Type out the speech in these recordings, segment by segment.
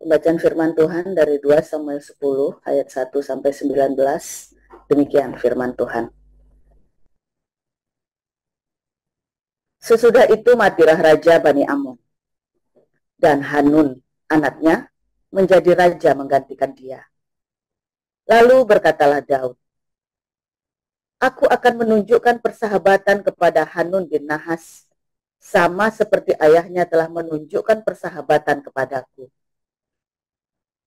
Pembacaan firman Tuhan dari 2 Samuel 10 ayat 1 sampai 19. Demikian firman Tuhan. Sesudah itu matilah Raja Bani Amon, dan Hanun anaknya menjadi raja menggantikan dia. Lalu berkatalah Daud, aku akan menunjukkan persahabatan kepada Hanun bin Nahas, sama seperti ayahnya telah menunjukkan persahabatan kepadaku.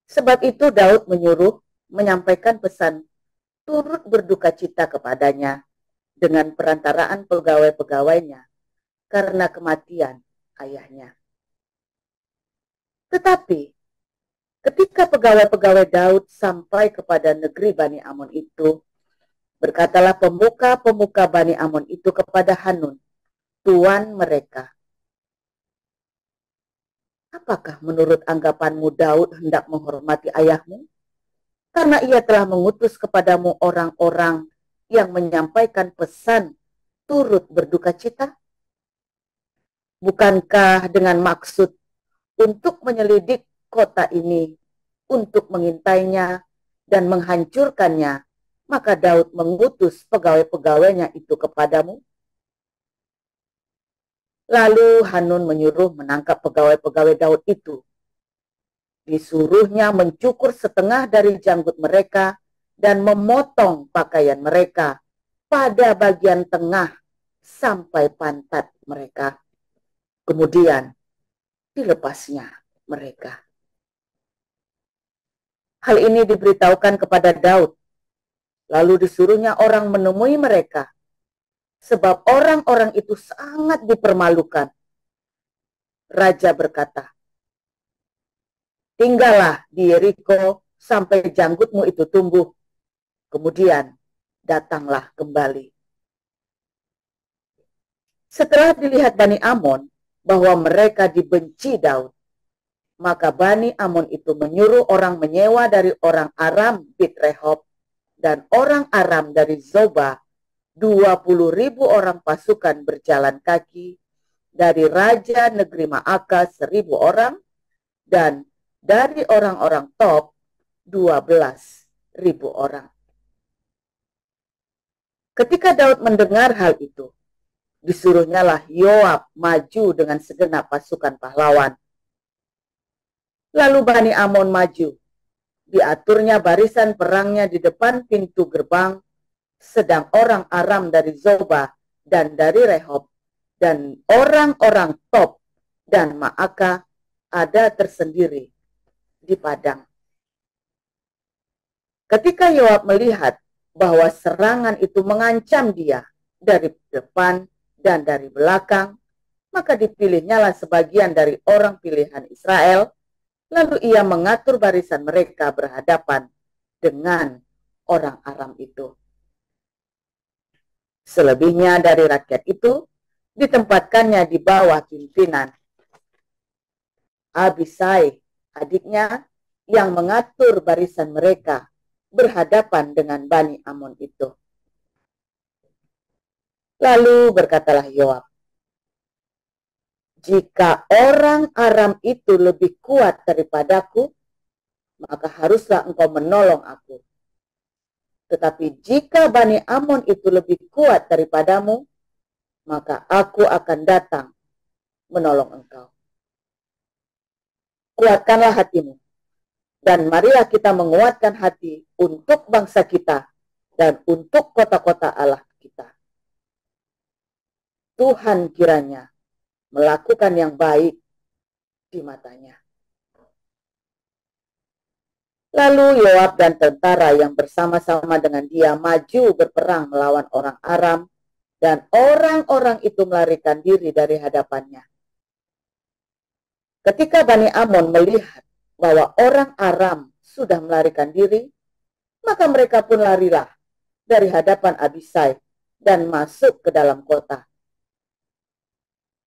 Sebab itu Daud menyuruh menyampaikan pesan turut berduka cita kepadanya dengan perantaraan pegawai-pegawainya karena kematian ayahnya. Tetapi ketika pegawai-pegawai Daud sampai kepada negeri Bani Amon itu, berkatalah pemuka-pemuka Bani Amon itu kepada Hanun, tuan mereka, apakah menurut anggapanmu Daud hendak menghormati ayahmu? Karena ia telah mengutus kepadamu orang-orang yang menyampaikan pesan turut berduka cita? Bukankah dengan maksud untuk menyelidik kota ini, untuk mengintainya dan menghancurkannya, maka Daud mengutus pegawai-pegawainya itu kepadamu? Lalu Hanun menyuruh menangkap pegawai-pegawai Daud itu. Disuruhnya mencukur setengah dari janggut mereka dan memotong pakaian mereka pada bagian tengah sampai pantat mereka. Kemudian dilepasnya mereka. Hal ini diberitahukan kepada Daud. Lalu disuruhnya orang menemui mereka, sebab orang-orang itu sangat dipermalukan. Raja berkata, tinggallah di Yeriko sampai janggutmu itu tumbuh. Kemudian datanglah kembali. Setelah dilihat Bani Amon bahwa mereka dibenci Daud, maka Bani Amon itu menyuruh orang menyewa dari orang Aram Bit-Rehob dan orang Aram dari Zoba 20.000 orang pasukan berjalan kaki dari raja negeri Maaka 1.000 orang dan dari orang-orang Top 12.000 orang. Ketika Daud mendengar hal itu, disuruhnyalah Yoab maju dengan segenap pasukan pahlawan. Lalu Bani Amon maju, diaturnya barisan perangnya di depan pintu gerbang, sedang orang Aram dari Zoba dan dari Rehob dan orang-orang Top dan Maaka ada tersendiri di padang. Ketika Yoab melihat bahwa serangan itu mengancam dia dari depan dan dari belakang, maka dipilihnyalah sebagian dari orang pilihan Israel, lalu ia mengatur barisan mereka berhadapan dengan orang Aram itu. Selebihnya dari rakyat itu ditempatkannya di bawah pimpinan Abisai, adiknya, yang mengatur barisan mereka berhadapan dengan Bani Amon itu. Lalu berkatalah Yoab, jika orang Aram itu lebih kuat daripadaku, maka haruslah engkau menolong aku. Tetapi jika Bani Amon itu lebih kuat daripadamu, maka aku akan datang menolong engkau. Kuatkanlah hatimu, dan marilah kita menguatkan hati untuk bangsa kita dan untuk kota-kota Allah kita. Tuhan kiranya melakukan yang baik di matanya. Lalu Yoab dan tentara yang bersama-sama dengan dia maju berperang melawan orang Aram, dan orang-orang itu melarikan diri dari hadapannya. Ketika Bani Amon melihat bahwa orang Aram sudah melarikan diri, maka mereka pun larilah dari hadapan Abisai dan masuk ke dalam kota.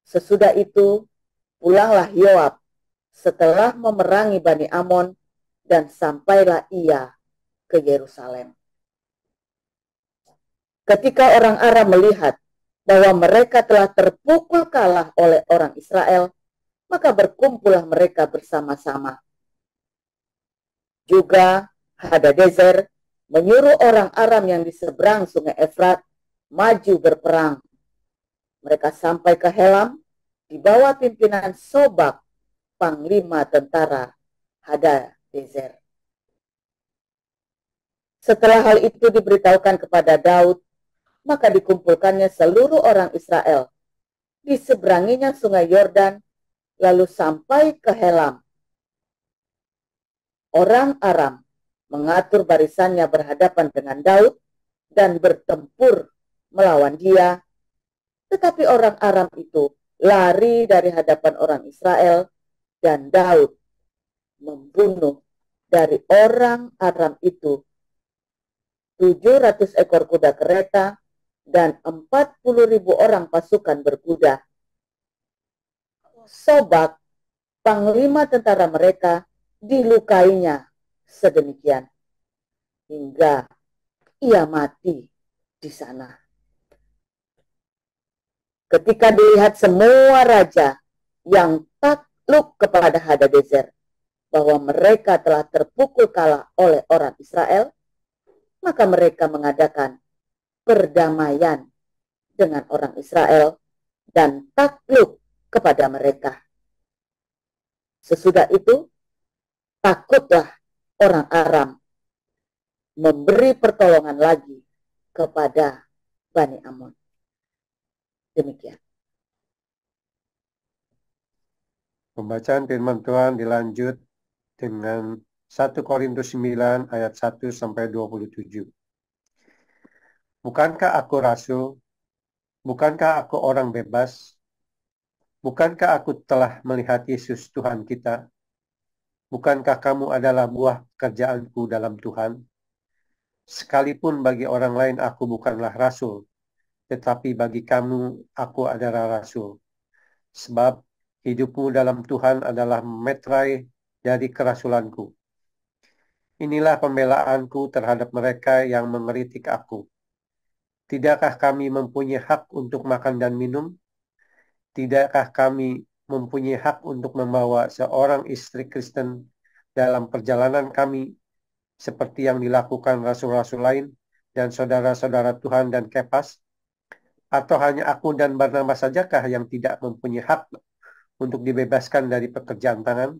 Sesudah itu, pulanglah Yoab setelah memerangi Bani Amon dan sampailah ia ke Yerusalem. Ketika orang Aram melihat bahwa mereka telah terpukul kalah oleh orang Israel, maka berkumpullah mereka bersama-sama. Juga Hadadezer menyuruh orang Aram yang di seberang sungai Efrat maju berperang. Mereka sampai ke Helam di bawah pimpinan Sobak, panglima tentara Hadadezer. Setelah hal itu diberitahukan kepada Daud, maka dikumpulkannya seluruh orang Israel. Diseberanginya sungai Yordan, lalu sampai ke Helam. Orang Aram mengatur barisannya berhadapan dengan Daud dan bertempur melawan dia. Tetapi orang Aram itu lari dari hadapan orang Israel, dan Daud membunuh dari orang Aram itu 700 ekor kuda kereta dan 40.000 orang pasukan berkuda. Sobak, panglima tentara mereka, dilukainya sedemikian hingga ia mati di sana. Ketika dilihat semua raja yang takluk kepada Hadadezer bahwa mereka telah terpukul kalah oleh orang Israel, maka mereka mengadakan perdamaian dengan orang Israel dan takluk kepada mereka. Sesudah itu, takutlah orang Aram memberi pertolongan lagi kepada Bani Amon. Demikian. Pembacaan firman Tuhan dilanjut dengan 1 Korintus 9 ayat 1 sampai 27. Bukankah aku rasul? Bukankah aku orang bebas? Bukankah aku telah melihat Yesus Tuhan kita? Bukankah kamu adalah buah pekerjaanku dalam Tuhan? Sekalipun bagi orang lain aku bukanlah rasul, tetapi bagi kamu aku adalah rasul. Sebab hidupmu dalam Tuhan adalah metrai dari kerasulanku. Inilah pembelaanku terhadap mereka yang mengkritik aku. Tidakkah kami mempunyai hak untuk makan dan minum? Tidakkah kami mempunyai hak untuk membawa seorang istri Kristen dalam perjalanan kami seperti yang dilakukan rasul-rasul lain dan saudara-saudara Tuhan dan Kepas? Atau hanya aku dan Barnabas sajakah yang tidak mempunyai hak untuk dibebaskan dari pekerjaan tangan?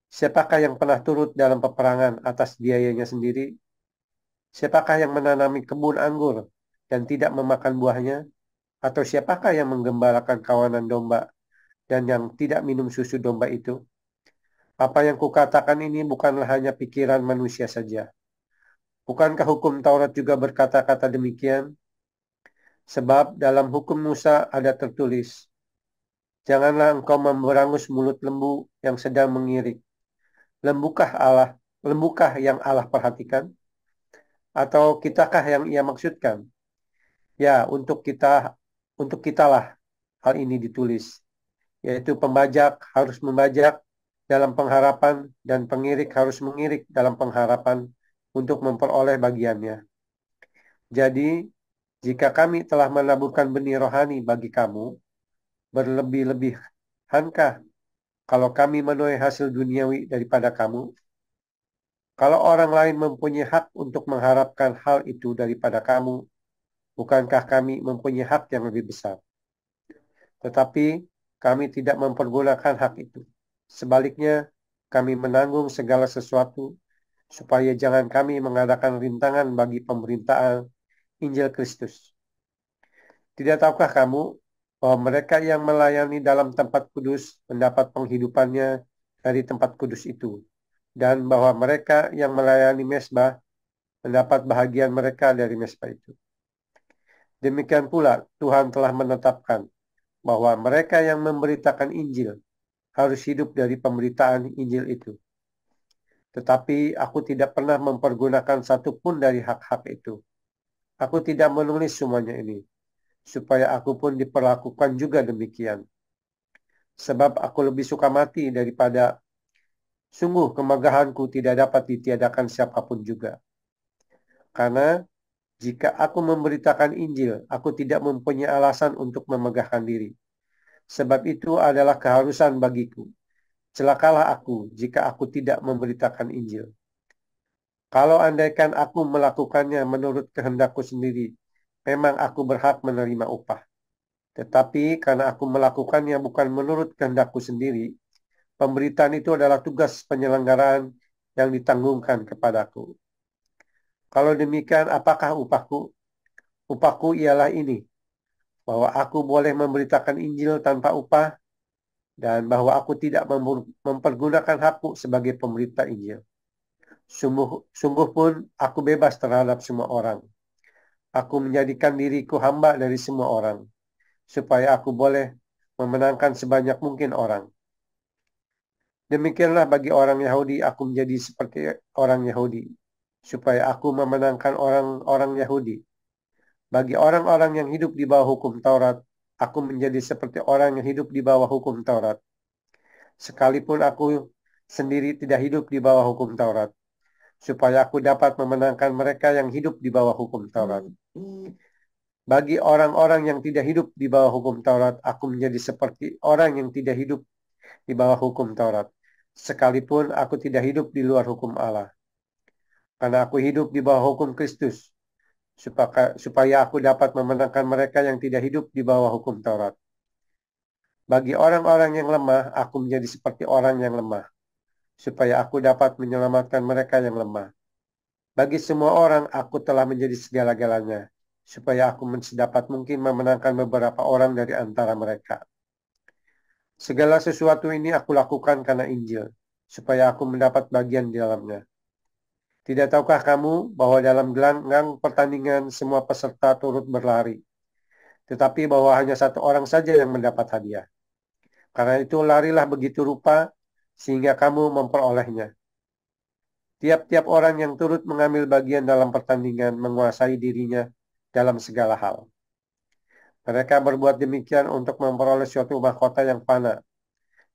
Siapakah yang pernah turut dalam peperangan atas biayanya sendiri? Siapakah yang menanami kebun anggur dan tidak memakan buahnya? Atau siapakah yang menggembalakan kawanan domba dan yang tidak minum susu domba itu? Apa yang kukatakan ini bukanlah hanya pikiran manusia saja. Bukankah hukum Taurat juga berkata-kata demikian? Sebab dalam hukum Musa ada tertulis, janganlah engkau memberangus mulut lembu yang sedang mengirik. Lembukah yang Allah perhatikan? Atau kitakah yang ia maksudkan? Ya, untuk kitalah hal ini ditulis, yaitu pembajak harus membajak dalam pengharapan dan pengirik harus mengirik dalam pengharapan untuk memperoleh bagiannya. Jadi, jika kami telah menaburkan benih rohani bagi kamu, berlebih-lebihankah kalau kami menuai hasil duniawi daripada kamu? Kalau orang lain mempunyai hak untuk mengharapkan hal itu daripada kamu, bukankah kami mempunyai hak yang lebih besar? Tetapi kami tidak mempergunakan hak itu. Sebaliknya, kami menanggung segala sesuatu supaya jangan kami mengadakan rintangan bagi pemberitaan Injil Kristus. Tidak tahukah kamu bahwa mereka yang melayani dalam tempat kudus mendapat penghidupannya dari tempat kudus itu, dan bahwa mereka yang melayani mezbah mendapat bahagian mereka dari mezbah itu. Demikian pula Tuhan telah menetapkan bahwa mereka yang memberitakan Injil harus hidup dari pemberitaan Injil itu. Tetapi aku tidak pernah mempergunakan satupun dari hak-hak itu. Aku tidak menulis semuanya ini, supaya aku pun diperlakukan juga demikian. Sebab aku lebih suka mati daripada sungguh kemegahanku tidak dapat ditiadakan siapapun juga. Karena jika aku memberitakan Injil, aku tidak mempunyai alasan untuk memegahkan diri. Sebab itu adalah keharusan bagiku. celakalah aku jika aku tidak memberitakan Injil. Kalau andaikan aku melakukannya menurut kehendakku sendiri, memang aku berhak menerima upah. Tetapi karena aku melakukannya bukan menurut kehendakku sendiri, pemberitaan itu adalah tugas penyelenggaraan yang ditanggungkan kepadaku. Kalau demikian, apakah upahku? Upahku ialah ini, bahwa aku boleh memberitakan Injil tanpa upah, dan bahwa aku tidak mempergunakan hakku sebagai pemberita Injil. Sungguh pun aku bebas terhadap semua orang. Aku menjadikan diriku hamba dari semua orang, supaya aku boleh memenangkan sebanyak mungkin orang. Demikianlah bagi orang Yahudi, aku menjadi seperti orang Yahudi, supaya aku memenangkan orang-orang Yahudi. Bagi orang-orang yang hidup di bawah hukum Taurat, aku menjadi seperti orang yang hidup di bawah hukum Taurat. Sekalipun aku sendiri tidak hidup di bawah hukum Taurat, supaya aku dapat memenangkan mereka yang hidup di bawah hukum Taurat. Bagi orang-orang yang tidak hidup di bawah hukum Taurat, aku menjadi seperti orang yang tidak hidup di bawah hukum Taurat, sekalipun aku tidak hidup di luar hukum Allah. Karena aku hidup di bawah hukum Kristus, supaya aku dapat memenangkan mereka yang tidak hidup di bawah hukum Taurat. Bagi orang-orang yang lemah, aku menjadi seperti orang yang lemah, supaya aku dapat menyelamatkan mereka yang lemah. Bagi semua orang, aku telah menjadi segala-galanya, supaya aku sedapat mungkin memenangkan beberapa orang dari antara mereka. Segala sesuatu ini aku lakukan karena Injil, supaya aku mendapat bagian di dalamnya. Tidak tahukah kamu bahwa dalam gelanggang pertandingan semua peserta turut berlari, tetapi bahwa hanya satu orang saja yang mendapat hadiah? Karena itu larilah begitu rupa, sehingga kamu memperolehnya. Tiap-tiap orang yang turut mengambil bagian dalam pertandingan menguasai dirinya dalam segala hal. Mereka berbuat demikian untuk memperoleh suatu mahkota yang fana,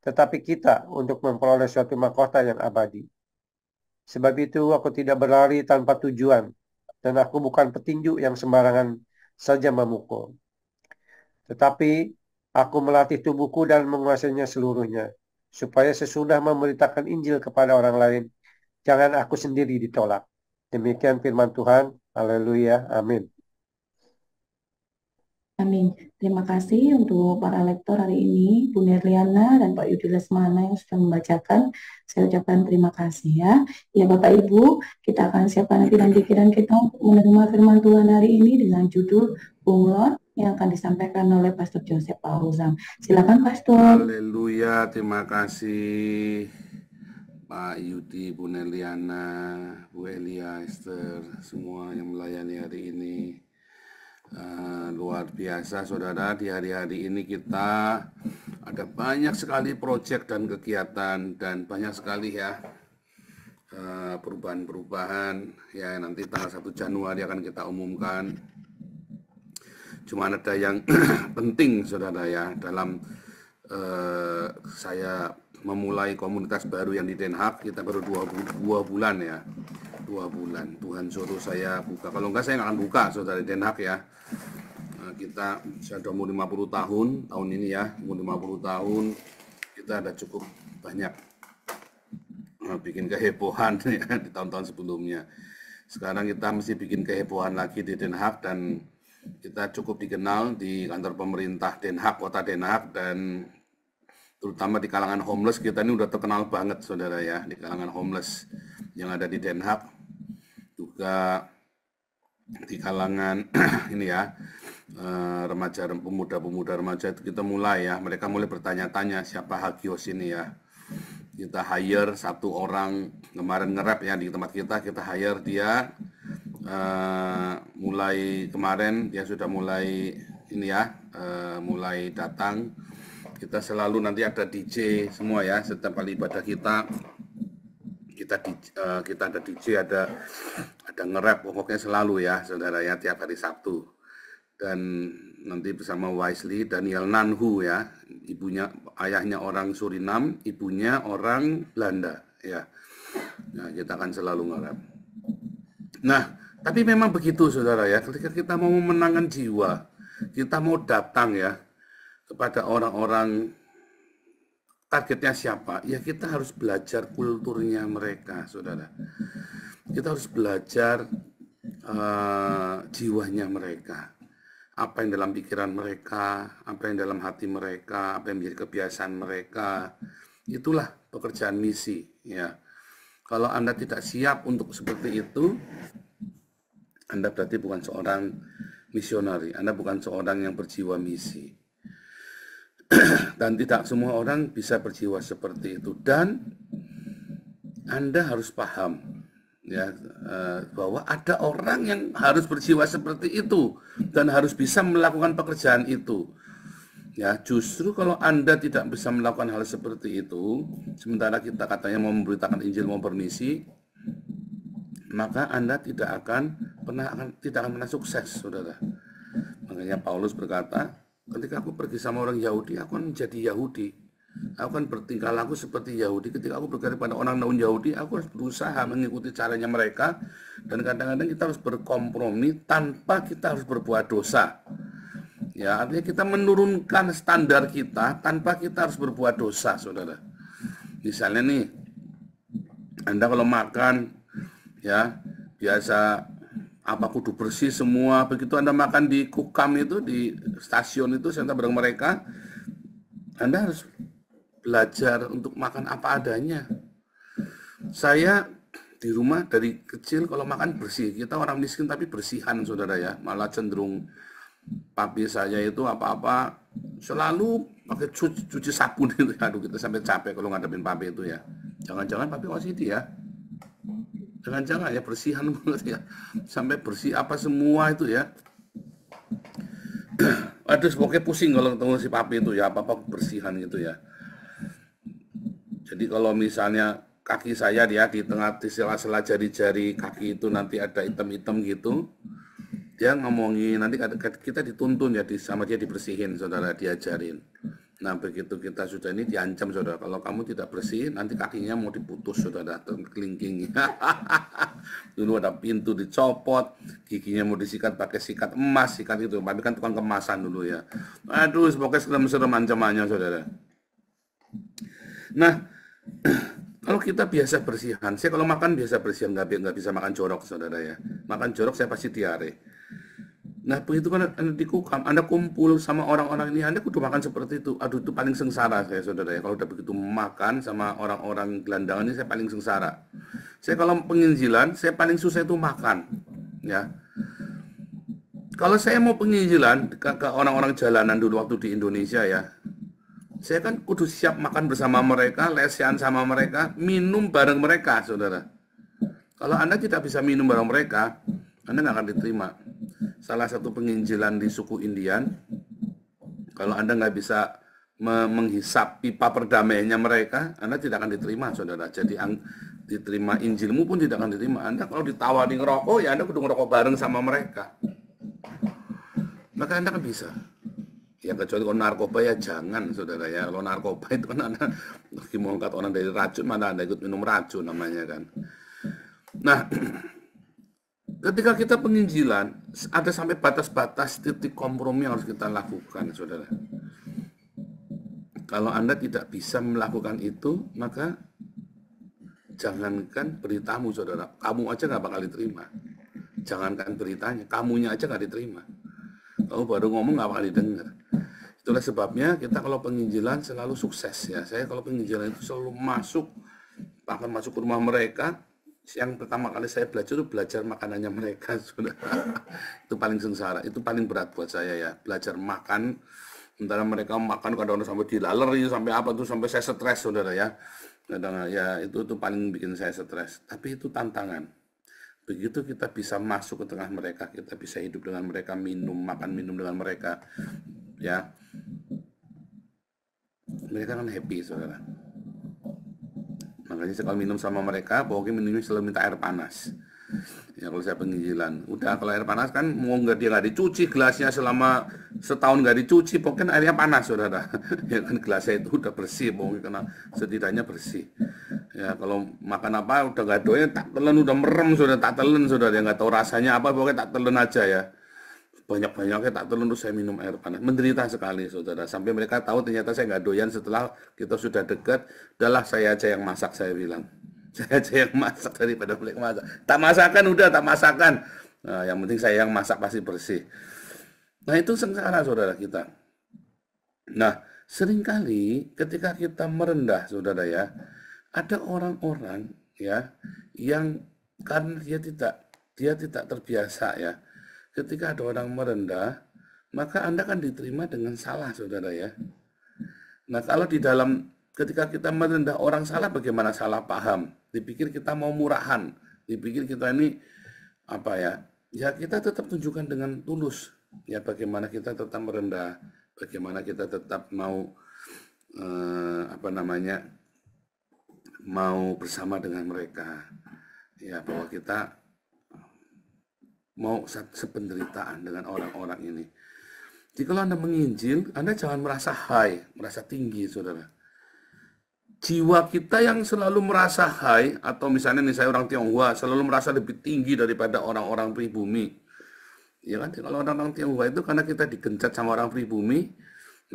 tetapi kita untuk memperoleh suatu mahkota yang abadi. Sebab itu aku tidak berlari tanpa tujuan, dan aku bukan petinju yang sembarangan saja memukul. Tetapi aku melatih tubuhku dan menguasainya seluruhnya, supaya sesudah memberitakan Injil kepada orang lain, jangan aku sendiri ditolak. Demikian firman Tuhan. Haleluya. Amin. Amin. Terima kasih untuk para lektor hari ini, Bu Nerliana dan Pak Yudi Lesmana yang sudah membacakan. Saya ucapkan terima kasih ya. Ya Bapak Ibu, kita akan siapkan pikiran kita untuk menerima firman Tuhan hari ini dengan judul Bunglon yang akan disampaikan oleh Pastor Joseph Pauluzam. Silakan Pastor. Haleluya, terima kasih Pak Yudi, Bu Nerliana, Bu Elia, Esther, semua yang melayani hari ini. Luar biasa saudara, di hari-hari ini kita ada banyak sekali proyek dan kegiatan dan banyak sekali ya perubahan-perubahan ya, nanti tanggal 1 Januari akan kita umumkan. Cuma ada yang penting saudara ya, dalam saya memulai komunitas baru yang di Den Haag, kita baru 2 bulan ya, 2 bulan. Tuhan suruh saya buka, kalau enggak saya nggak akan buka saudara di Den Haag ya. Kita sudah umur 50 tahun ini ya, umur 50 tahun kita ada cukup banyak bikin kehebohan ya, di tahun-tahun sebelumnya. Sekarang kita mesti bikin kehebohan lagi di Den Haag, dan kita cukup dikenal di kantor pemerintah Den Haag, kota Den Haag, dan terutama di kalangan homeless kita ini udah terkenal banget saudara ya, di kalangan homeless yang ada di Den Haag, juga di kalangan ini ya, remaja, pemuda-pemuda remaja itu kita mulai ya, mereka mulai bertanya-tanya siapa Hagios ini ya. Kita hire 1 orang kemarin nge-rap ya di tempat kita hire dia, mulai kemarin dia sudah mulai ini ya, mulai datang. Kita selalu nanti ada DJ semua ya, setiap kali ibadah kita ada DJ, ada nge-rap pokoknya selalu ya saudara ya, tiap hari Sabtu. Dan nanti bersama Wisely, Daniel Nanhu ya, ayahnya orang Suriname, ibunya orang Belanda ya. Nah, kita akan selalu nge-rap. Nah, tapi memang begitu saudara ya, ketika kita mau memenangkan jiwa, kita mau datang ya kepada orang-orang targetnya siapa? Ya kita harus belajar kulturnya mereka, saudara. Kita harus belajar jiwanya mereka. Apa yang dalam pikiran mereka, apa yang dalam hati mereka, apa yang menjadi kebiasaan mereka. Itulah pekerjaan misi. Ya. Kalau Anda tidak siap untuk seperti itu, Anda berarti bukan seorang misionari. Anda bukan seorang yang berjiwa misi. Dan tidak semua orang bisa berjiwa seperti itu. Dan Anda harus paham ya, bahwa ada orang yang harus berjiwa seperti itu dan harus bisa melakukan pekerjaan itu. Ya, justru kalau Anda tidak bisa melakukan hal seperti itu, sementara kita katanya mau memberitakan Injil, mau bermisi, maka Anda tidak akan pernah sukses, saudara. Makanya Paulus berkata, ketika aku pergi sama orang Yahudi, aku akan menjadi Yahudi. Aku akan bertingkah laku seperti Yahudi. Ketika aku berkata pada orang non-Yahudi, aku harus berusaha mengikuti caranya mereka. Dan kadang-kadang kita harus berkompromi tanpa kita harus berbuat dosa. Ya, artinya kita menurunkan standar kita tanpa kita harus berbuat dosa, saudara. Misalnya nih, Anda kalau makan, ya biasa apa kudu bersih semua. Begitu Anda makan di Kukam itu, di stasiun itu, saya bareng mereka, Anda harus belajar untuk makan apa adanya. Saya di rumah dari kecil kalau makan bersih. Kita orang miskin tapi bersihan, saudara ya. Malah cenderung papi saya itu apa-apa selalu pakai cuci sabun itu. Aduh, kita sampai capek kalau ngadepin papi itu ya. Jangan-jangan papi OCD ya. Jangan-jangan ya, bersihan banget ya. Sampai bersih apa semua itu ya. Aduh, pokoknya pusing kalau ketemu si papi itu ya, apa-apa bersihan gitu ya. Jadi kalau misalnya kaki saya dia di tengah di sela-sela jari-jari kaki itu nanti ada hitam-hitam gitu, dia ngomongin, nanti kita dituntun ya, sama dia dibersihin, saudara, diajarin. Nah, begitu kita sudah ini diancam, saudara, kalau kamu tidak bersih, nanti kakinya mau diputus, saudara, kelingking. Dulu ada pintu dicopot, giginya mau disikat pakai sikat emas, sikat itu, tapi kan tukang kemasan dulu ya. Aduh, pokoknya serem-serem ancamannya, saudara. Nah, kalau kita biasa bersihan, saya kalau makan biasa bersihan, nggak bisa makan jorok, saudara ya. Makan jorok saya pasti diare. Nah, begitu kan Anda di Kukam, Anda kumpul sama orang-orang ini, Anda kudu makan seperti itu. Aduh, itu paling sengsara saya, saudara ya. Kalau udah begitu makan sama orang-orang gelandangan ini, saya paling sengsara. Saya kalau penginjilan, saya paling susah itu makan, ya. Kalau saya mau penginjilan ke orang-orang jalanan dulu waktu di Indonesia ya, saya kan kudu siap makan bersama mereka, lesehan sama mereka, minum bareng mereka, saudara. Kalau Anda tidak bisa minum bareng mereka, Anda nggak akan diterima. Salah satu penginjilan di suku Indian, kalau Anda nggak bisa menghisap pipa perdamaiannya mereka, Anda tidak akan diterima, saudara. Jadi diterima Injilmu pun tidak akan diterima. Anda kalau ditawari ngerokok, ya Anda kudu ngerokok bareng sama mereka. Maka Anda kan bisa. Ya kecuali kalau narkoba ya jangan, saudara ya. Kalau narkoba itu kan Anda lagi mau angkat orang dari racun, mana Anda ikut minum racun namanya kan. Nah, ketika kita penginjilan, ada sampai batas-batas titik kompromi yang harus kita lakukan, saudara. Kalau Anda tidak bisa melakukan itu, maka jangankan beritamu, saudara. Kamu aja nggak bakal diterima. Jangankan beritanya, kamunya aja nggak diterima. Kamu baru ngomong nggak bakal didengar. Itulah sebabnya kita kalau penginjilan selalu sukses ya. Saya kalau penginjilan itu selalu akan masuk ke rumah mereka. Yang pertama kali saya belajar itu belajar makanannya mereka, saudara. Itu paling sengsara, itu paling berat buat saya ya. Belajar makan, sementara mereka makan kadang-kadang sampai dilaleri, sampai apa tuh, sampai saya stres, saudara ya. Kadang ya itu paling bikin saya stres. Tapi itu tantangan. Begitu kita bisa masuk ke tengah mereka, kita bisa hidup dengan mereka, makan minum dengan mereka, ya. Mereka kan happy, saudara. Makanya saya kalau minum sama mereka, pokoknya minumnya selalu minta air panas. Ya kalau saya penginjilan, udah kalau air panas kan mau dia nggak dicuci gelasnya selama setahun nggak dicuci, pokoknya airnya panas, saudara. Ya kan gelasnya itu udah bersih, pokoknya karena setidaknya bersih. Ya kalau makan apa udah nggak doyan, tak telan udah merem, saudara, tak telan, saudara, yang nggak tahu rasanya apa, pokoknya tak telan aja ya. banyak-banyaknya tak terlalu saya minum air panas. Menderita sekali saudara. Sampai mereka tahu ternyata saya nggak doyan. Setelah kita sudah dekat, udahlah saya aja yang masak, saya bilang. Saya aja yang masak daripada mereka masak. Tak masakan udah, tak masakan. Nah, yang penting saya yang masak pasti bersih. Nah itu sengsara saudara kita. Nah seringkali ketika kita merendah saudara ya, ada orang-orang ya yang karena dia tidak terbiasa ya. Ketika ada orang merendah, maka Anda kan diterima dengan salah saudara ya. Nah kalau di dalam ketika kita merendah orang salah, bagaimana salah paham? Dipikir kita mau murahan, dipikir kita ini apa ya? Ya kita tetap tunjukkan dengan tulus. Ya bagaimana kita tetap merendah, bagaimana kita tetap mau mau bersama dengan mereka. Ya bahwa kita mau sependeritaan dengan orang-orang ini. Jadi kalau Anda menginjil, Anda jangan merasa high, merasa tinggi saudara. Jiwa kita yang selalu merasa high, atau misalnya nih saya orang Tionghoa, selalu merasa lebih tinggi daripada orang-orang pribumi. Ya kan, kalau orang-orang Tionghoa itu karena kita digencat sama orang pribumi,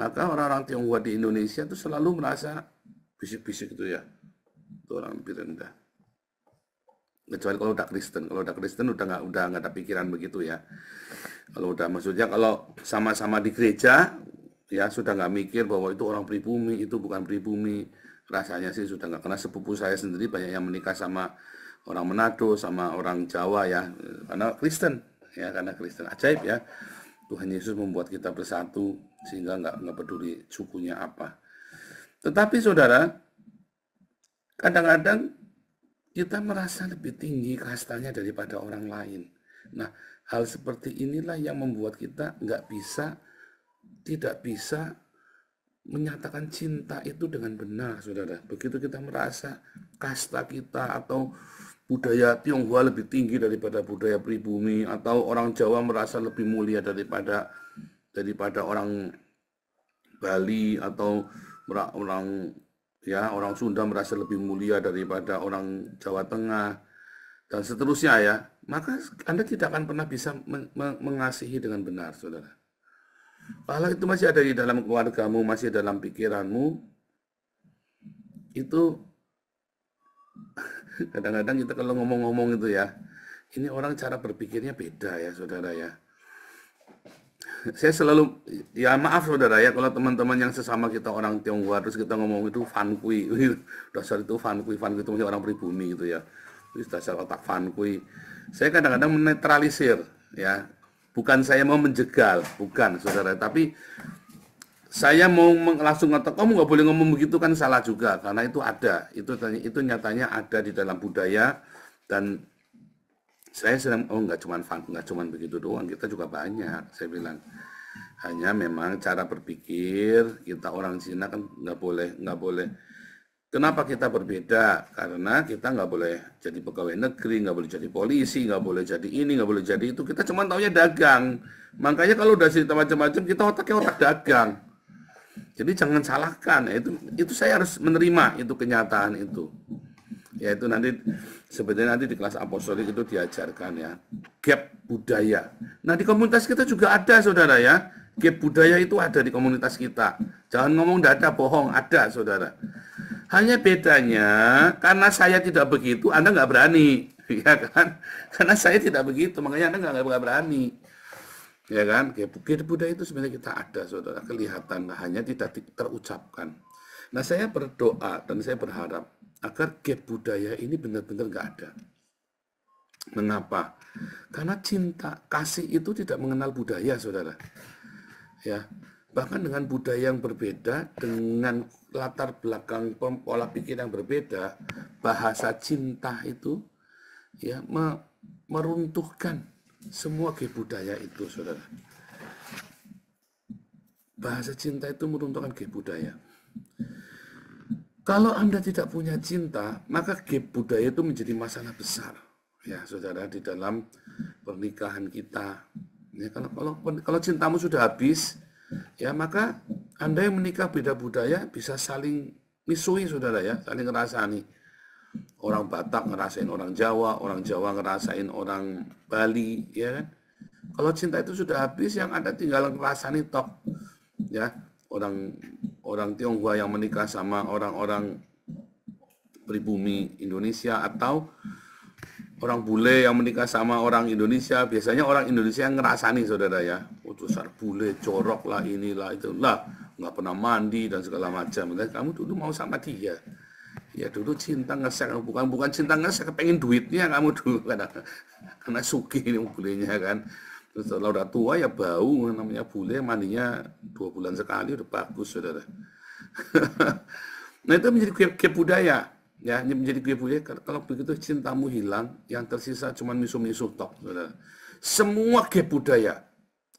maka orang-orang Tionghoa di Indonesia itu selalu merasa bisik-bisik itu ya, itu orang lebih rendah. Kecuali kalau udah Kristen udah nggak ada pikiran begitu ya. Kalau udah maksudnya kalau sama-sama di gereja ya sudah nggak mikir bahwa itu orang pribumi, itu bukan pribumi. Rasanya sih sudah nggak, karena sepupu saya sendiri banyak yang menikah sama orang Manado, sama orang Jawa ya, karena Kristen. Ya, karena Kristen ajaib ya, Tuhan Yesus membuat kita bersatu sehingga nggak peduli sukunya apa. Tetapi saudara, kadang-kadang kita merasa lebih tinggi kastanya daripada orang lain. Nah, hal seperti inilah yang membuat kita tidak bisa menyatakan cinta itu dengan benar, saudara. Begitu kita merasa kasta kita atau budaya Tionghoa lebih tinggi daripada budaya pribumi, atau orang Jawa merasa lebih mulia daripada orang Bali, atau orang Sunda merasa lebih mulia daripada orang Jawa Tengah, dan seterusnya ya, maka Anda tidak akan pernah bisa mengasihi dengan benar, saudara. Kalau itu masih ada di dalam keluargamu, masih dalam pikiranmu, itu kadang-kadang kita kalau ngomong-ngomong itu ya, ini orang cara berpikirnya beda ya saudara ya. Saya selalu, ya maaf saudara ya, kalau teman-teman yang sesama kita orang Tionghoa terus kita ngomong itu fan kui, dasar itu fan kui itu masih orang pribumi gitu ya, itu dasar otak fan kui. Saya kadang-kadang menetralisir ya, bukan saya mau menjegal, bukan saudara, tapi saya mau langsung ngatakan kamu nggak boleh ngomong begitu, kan salah juga, karena itu ada, itu nyatanya ada di dalam budaya. Dan saya sedang nggak cuma begitu doang, kita juga banyak, saya bilang. Hanya memang cara berpikir kita orang Cina kan nggak boleh. Kenapa kita berbeda? Karena kita nggak boleh jadi pegawai negeri, nggak boleh jadi polisi, nggak boleh jadi ini, nggak boleh jadi itu. Kita cuma taunya dagang. Makanya kalau udah cerita macam-macam, kita otaknya otak dagang. Jadi jangan salahkan, itu saya harus menerima itu kenyataan itu. Ya itu nanti sebenarnya di kelas apostolik itu diajarkan ya, gap budaya. Nah di komunitas kita juga ada saudara ya, gap budaya itu ada di komunitas kita. Jangan ngomong tidak ada, bohong, ada saudara. Hanya bedanya karena saya tidak begitu, Anda nggak berani, ya kan? Karena saya tidak begitu, makanya Anda nggak berani. Ya kan, gap budaya itu sebenarnya kita ada, saudara, kelihatan, hanya tidak terucapkan. Nah, saya berdoa dan saya berharap agar gap budaya ini benar-benar nggak ada. Mengapa? Karena cinta, kasih itu tidak mengenal budaya, saudara. Ya, bahkan dengan budaya yang berbeda, dengan latar belakang pola pikir yang berbeda, bahasa cinta itu ya meruntuhkan semua gap budaya itu, saudara. Bahasa cinta itu meruntuhkan gap budaya. Kalau Anda tidak punya cinta, maka gap budaya itu menjadi masalah besar, ya, saudara, di dalam pernikahan kita. Ya, kalau cintamu sudah habis, ya maka Anda yang menikah beda budaya bisa saling misui, saudara ya, saling ngerasani. Orang Batak ngerasain orang Jawa ngerasain orang Bali, ya kan? Kalau cinta itu sudah habis, yang ada tinggal ngerasani tok. Ya, orang Tionghoa yang menikah sama orang-orang pribumi Indonesia, atau orang bule yang menikah sama orang Indonesia, biasanya orang Indonesia yang ngerasani, saudara ya. Dasar bule, jorok lah, inilah, itulah, nggak pernah mandi dan segala macam. Dan kamu dulu mau sama dia. Ya dulu cinta ngesek, bukan cinta ngesek, pengen duitnya kamu dulu. Karena sugih ini bulenya kan. Terus kalau udah tua ya bau, namanya bule, mandinya 2 bulan sekali, udah bagus, saudara. Nah itu menjadi gap budaya. Ya, menjadi kue budaya. Kalau begitu cintamu hilang, yang tersisa cuma misu-misu tok, saudara. Semua gap budaya,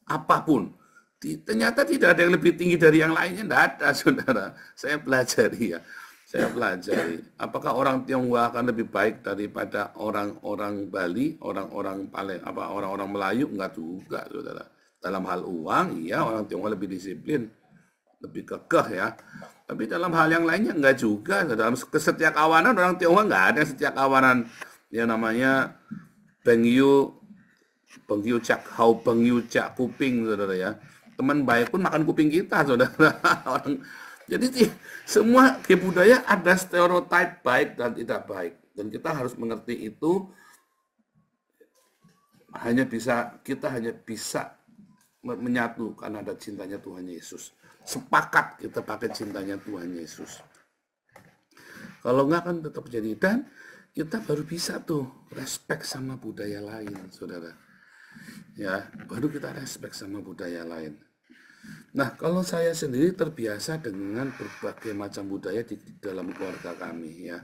apapun, ternyata tidak ada yang lebih tinggi dari yang lainnya, tidak ada, saudara. Saya pelajari ya, saya pelajari. Apakah orang Tionghoa akan lebih baik daripada orang-orang Bali, orang-orang Melayu? Enggak juga, saudara. Dalam hal uang, iya orang Tionghoa lebih disiplin, lebih kekeh ya. Tapi dalam hal yang lainnya enggak juga. Dalam kesetiakawanan orang Tionghoa enggak ada setiakawanan yang namanya Bengyu Cak Hau Bengyu Cak Kuping, saudara ya. Teman baik pun makan kuping kita, saudara. Jadi semua budaya ada stereotip baik dan tidak baik. Dan kita harus mengerti itu. Kita hanya bisa menyatu karena ada cintanya Tuhan Yesus. Sepakat kita pakai cintanya Tuhan Yesus. Kalau enggak kan tetap jadi, dan kita baru bisa tuh respect sama budaya lain, saudara. Ya, baru kita respect sama budaya lain. Nah, kalau saya sendiri terbiasa dengan berbagai macam budaya di dalam keluarga kami ya.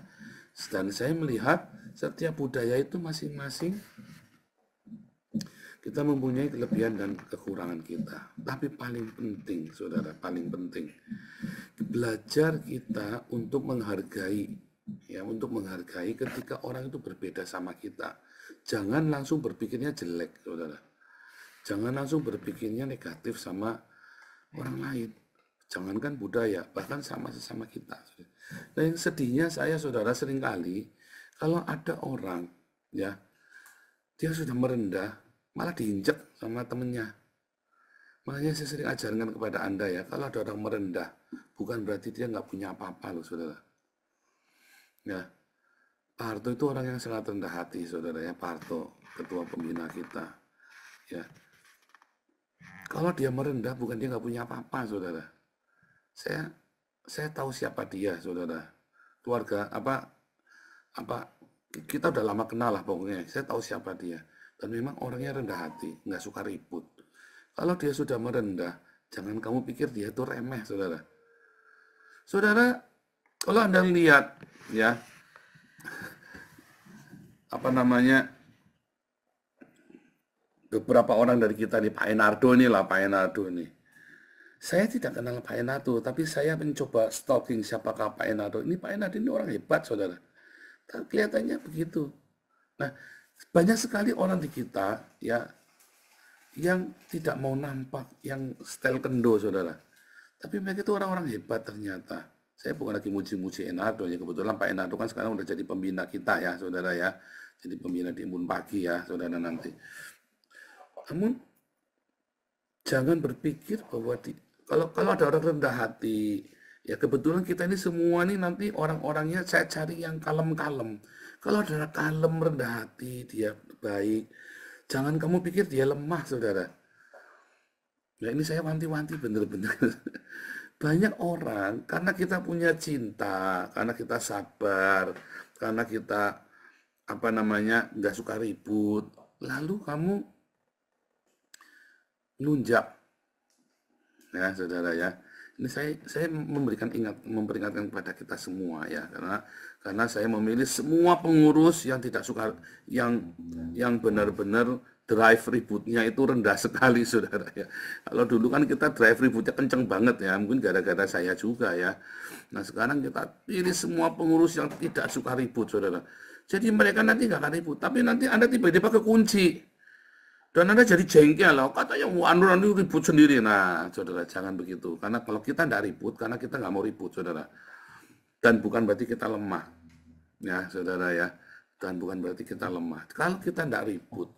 Dan saya melihat setiap budaya itu masing-masing kita mempunyai kelebihan dan kekurangan kita. Tapi paling penting, saudara, paling penting belajar kita untuk menghargai, ya, untuk menghargai ketika orang itu berbeda sama kita. Jangan langsung berpikirnya jelek, saudara. Jangan langsung berpikirnya negatif sama orang lain. Jangankan budaya, bahkan sama sesama kita. Nah, yang sedihnya saya, saudara, seringkali kalau ada orang, ya, dia sudah merendah, malah diinjek sama temennya. Makanya saya sering ajarkan kepada Anda ya, kalau ada orang merendah, bukan berarti dia nggak punya apa-apa loh, saudara. Ya, Pak Harto itu orang yang sangat rendah hati, saudara ya. Pak Harto, ketua pembina kita. Ya, kalau dia merendah, bukan dia nggak punya apa-apa, saudara. Saya tahu siapa dia, saudara. Keluarga kita udah lama kenal lah pokoknya. Saya tahu siapa dia. Dan memang orangnya rendah hati, nggak suka ribut. Kalau dia sudah merendah, jangan kamu pikir dia itu remeh, saudara. Saudara, kalau Anda lihat, ya, beberapa orang dari kita nih, Pak Enardo nih. Saya tidak kenal Pak Enardo, tapi saya mencoba stalking siapakah Pak Enardo. Ini Pak Enardo ini orang hebat, saudara. Kelihatannya begitu. Nah, banyak sekali orang di kita ya yang tidak mau nampak, yang style kendo, saudara. Tapi mereka itu orang-orang hebat ternyata. Saya bukan lagi muji-muji Enardo, ya kebetulan Pak Enardo kan sekarang udah jadi pembina kita ya, saudara ya. Jadi pembina di Embun Pagi ya, saudara nanti. Namun jangan berpikir bahwa kalau ada orang rendah hati, ya kebetulan kita ini semua nih nanti orang-orangnya saya cari yang kalem-kalem. Kalau ada kalem, rendah hati, dia baik, jangan kamu pikir dia lemah, saudara. Ya ini saya wanti-wanti bener-bener. Banyak orang, karena kita punya cinta, karena kita sabar, karena kita nggak suka ribut, lalu kamu nunjak, ya saudara ya. Ini saya memperingatkan kepada kita semua ya, karena saya memilih semua pengurus yang tidak suka, yang benar-benar drive ributnya itu rendah sekali, saudara ya. Kalau dulu kan kita drive ributnya kenceng banget ya, mungkin gara-gara saya juga ya. Nah sekarang kita pilih semua pengurus yang tidak suka ribut, saudara. Jadi mereka nanti nggak akan ribut, tapi nanti Anda tiba-tiba kekunci. Dan Anda jadi jengkel loh, katanya anu ribut sendiri. Nah, saudara, jangan begitu. Karena kalau kita tidak ribut, karena kita nggak mau ribut, saudara. Dan bukan berarti kita lemah. Ya, saudara ya. Dan bukan berarti kita lemah. Kalau kita tidak ribut,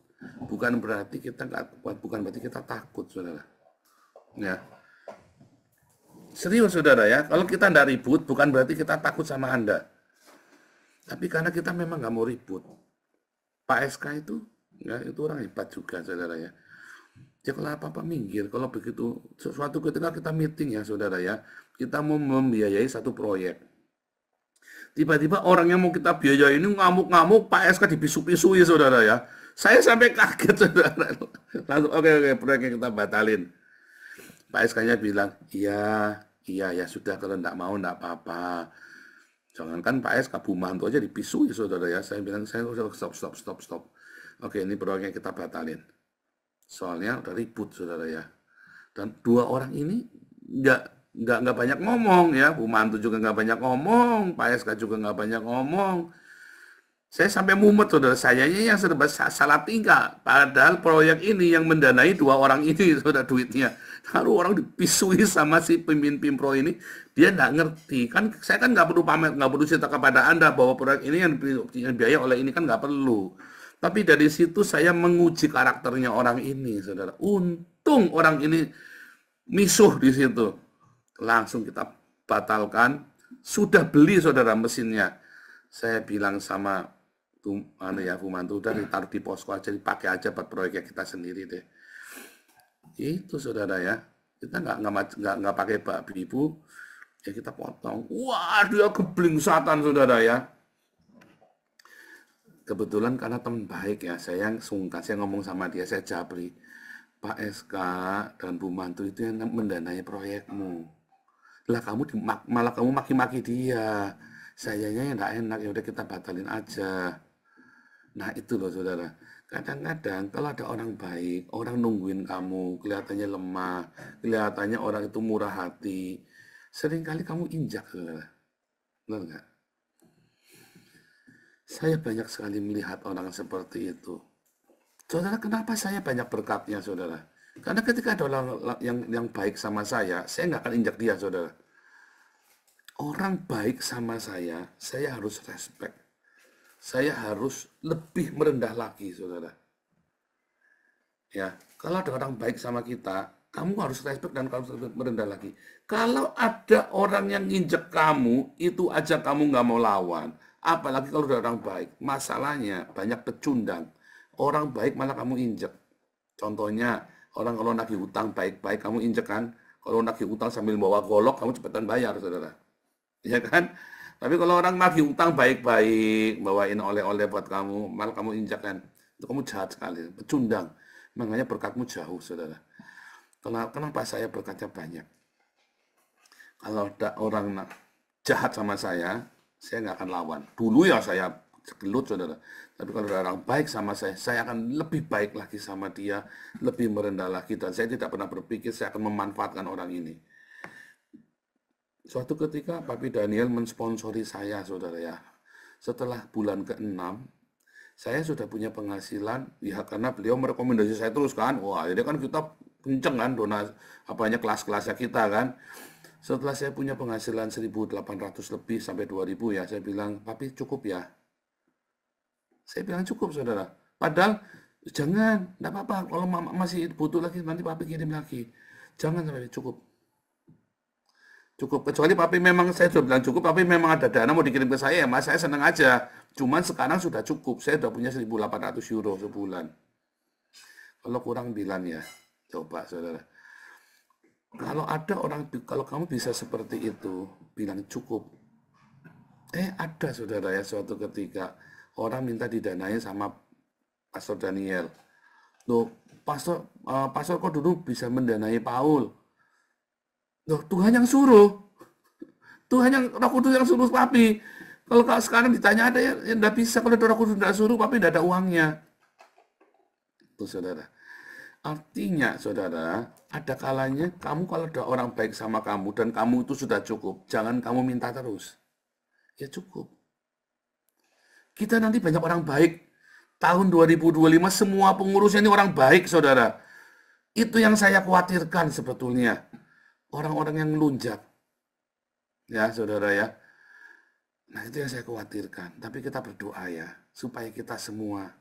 Bukan berarti kita nggak kuat, bukan berarti kita takut, saudara. Ya, serius saudara ya. Kalau kita nggak ribut, bukan berarti kita takut sama Anda. Tapi karena kita memang nggak mau ribut. Pak SK itu, ya itu orang hebat juga, saudara ya. Ya kalau apa-apa minggir, kalau begitu, suatu ketika kita meeting ya saudara ya, kita mau membiayai satu proyek. Tiba-tiba orang yang mau kita biayai ini ngamuk-ngamuk, Pak SK dipisu-pisui saudara ya. Saya sampai kaget saudara. Langsung oke, proyeknya kita batalin. Pak SK-nya bilang, iya ya sudah, kalau enggak mau enggak apa-apa. Jangankan Pak SK, Bu Mantu aja dipisui saudara ya. Saya bilang, saya stop. Oke, ini proyeknya kita batalin. Soalnya udah ribut saudara ya. Dan dua orang ini nggak banyak ngomong ya. Bu Mantu juga nggak banyak ngomong, Pak SK juga nggak banyak ngomong. Saya sampai mumet saudara, sayanya yang serba salah tingkah. Padahal proyek ini yang mendanai dua orang ini saudara duitnya. Lalu orang dipisui sama si pemimpin pro ini, dia nggak ngerti. Kan saya kan nggak perlu pamer, nggak perlu cerita kepada Anda bahwa proyek ini yang biaya oleh ini kan nggak perlu. Tapi dari situ saya menguji karakternya orang ini, saudara. Untung orang ini misuh di situ. Langsung kita batalkan. Sudah beli, saudara, mesinnya. Saya bilang sama Bu Mantu, udah ditaruh di posko aja, dipakai aja buat proyek kita sendiri deh. Itu, saudara ya. Kita nggak pakai bak ibu, ya kita potong. Wah, dia keblingsatan, saudara ya. Kebetulan karena teman baik ya, saya yang sungkan, saya ngomong sama dia, saya japri, Pak SK dan Bu Mantu itu yang mendanai proyekmu. Lah malah kamu maki-maki dia. Sayanya yang nggak enak, ya udah kita batalin aja. Nah itu loh saudara. Kadang-kadang kalau ada orang baik, orang nungguin kamu, kelihatannya lemah, kelihatannya orang itu murah hati, seringkali kamu injak saudara. Benar nggak? Saya banyak sekali melihat orang seperti itu. Saudara, kenapa saya banyak berkatnya, saudara? Karena ketika ada orang yang baik sama saya nggak akan injak dia, saudara. Orang baik sama saya harus respect. Saya harus lebih merendah lagi, saudara. Ya, kalau ada orang baik sama kita, kamu harus respect dan kamu harus merendah lagi. Kalau ada orang yang injek kamu, itu aja kamu nggak mau lawan. Apalagi kalau ada orang baik. Masalahnya banyak pecundang. Orang baik malah kamu injek. Contohnya, orang kalau nagih utang baik-baik kamu injek kan. Kalau nagih utang sambil bawa golok, kamu cepetan bayar, saudara. Ya kan? Tapi kalau orang nagih utang baik-baik, bawain oleh-oleh buat kamu, malah kamu injek kan. Itu kamu jahat sekali, pecundang. Makanya berkatmu jauh, saudara. Kenapa saya berkatnya banyak? Kalau ada orang jahat sama saya nggak akan lawan. Dulu ya saya gelut, saudara. Tapi kalau ada orang baik sama saya akan lebih baik lagi sama dia, lebih merendah lagi. Dan saya tidak pernah berpikir saya akan memanfaatkan orang ini. Suatu ketika Papi Daniel mensponsori saya, saudara ya. Setelah bulan ke-6, saya sudah punya penghasilan, ya karena beliau merekomendasi saya terus kan. Wah, jadi kan kita kenceng kan, kelas-kelasnya kita kan. Setelah saya punya penghasilan 1.800 lebih sampai 2.000 ya, saya bilang, Papi cukup ya. Saya bilang cukup, saudara. Padahal, jangan, enggak apa-apa. Kalau mama masih butuh lagi, nanti Papi kirim lagi. Jangan sampai cukup. Cukup, kecuali Papi memang, saya sudah bilang cukup, Papi memang ada dana mau dikirim ke saya, Mas, saya senang aja. Cuman sekarang sudah cukup, saya sudah punya 1.800 euro sebulan. Kalau kurang bilang ya, coba saudara. Kalau ada orang, kalau kamu bisa seperti itu, bilang cukup. Ada saudara ya, suatu ketika, orang minta didanai sama Pastor Daniel. Loh, Pastor kok dulu bisa mendanai Paul? Loh, Tuhan yang suruh. Tuhan yang Roh Kudus yang suruh Papi. Kalau sekarang ditanya ada ya enggak bisa. Kalau Roh Kudus enggak suruh, Papi enggak ada uangnya. Tuh, saudara. Artinya, saudara, ada kalanya kamu kalau ada orang baik sama kamu dan kamu itu sudah cukup, jangan kamu minta terus. Ya cukup. Kita nanti banyak orang baik. Tahun 2025 semua pengurusnya ini orang baik, saudara. Itu yang saya khawatirkan sebetulnya. Orang-orang yang melunjak. Ya, saudara ya. Nah, itu yang saya khawatirkan. Tapi kita berdoa ya, supaya kita semua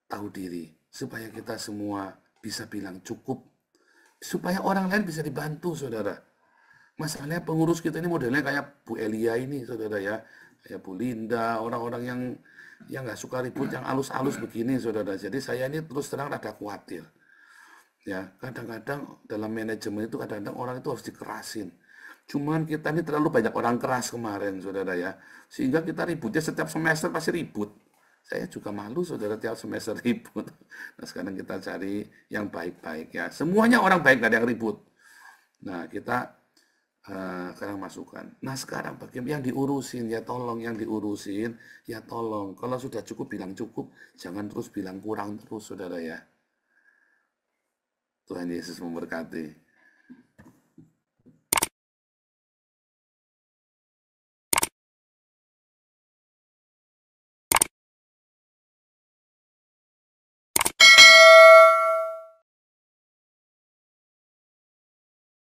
tahu diri, supaya kita semua bisa bilang cukup, supaya orang lain bisa dibantu, saudara. Masalahnya pengurus kita ini modelnya kayak Bu Elia ini, saudara ya, kayak Bu Linda, orang-orang yang nggak suka ribut, yang alus-alus begini, saudara. Jadi saya ini terus terang rada khawatir. Ya, kadang-kadang dalam manajemen itu kadang-kadang orang itu harus dikerasin. Cuman kita ini terlalu banyak orang keras kemarin, saudara ya. Sehingga kita ributnya setiap semester pasti ribut. Saya juga malu, saudara, tiap semester ribut. Nah, sekarang kita cari yang baik-baik ya. Semuanya orang baik, gak ada yang ribut. Nah, kita sekarang masukkan. Nah, sekarang bagaimana yang diurusin, ya tolong yang diurusin, ya tolong. Kalau sudah cukup, bilang cukup. Jangan terus bilang kurang terus, saudara ya. Tuhan Yesus memberkati.